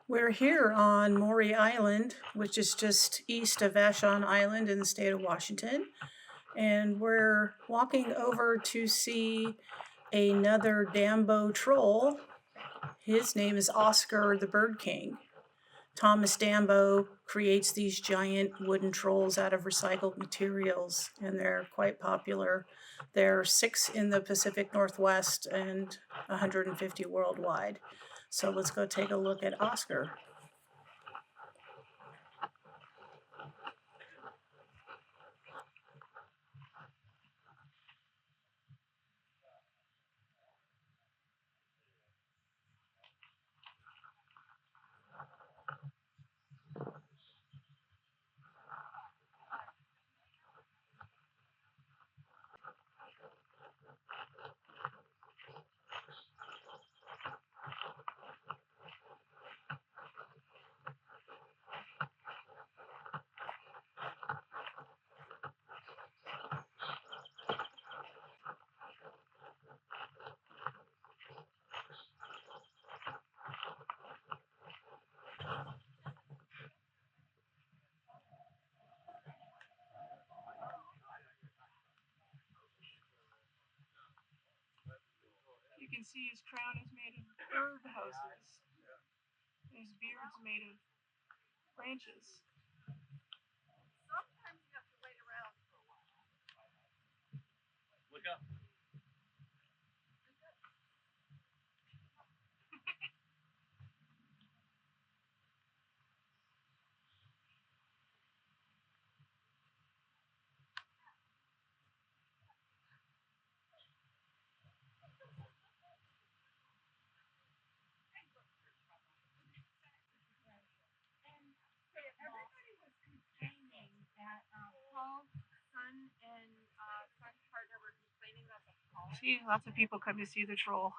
We're here on Maury Island, which is just east of Vashon Island in the state of Washington. And we're walking over to see another Dambo troll. His name is Oscar the Bird King. Thomas Dambo creates these giant wooden trolls out of recycled materials, and they're quite popular. There are 6 in the Pacific Northwest and 150 worldwide. So let's go take a look at Oscar. You can see his crown is made of bird houses. His beard's made of branches. Sometimes you have to wait around for a while. Look up. Everybody was complaining that Paul's son and son's partner were complaining that the Paul. See, lots of people come to see the troll.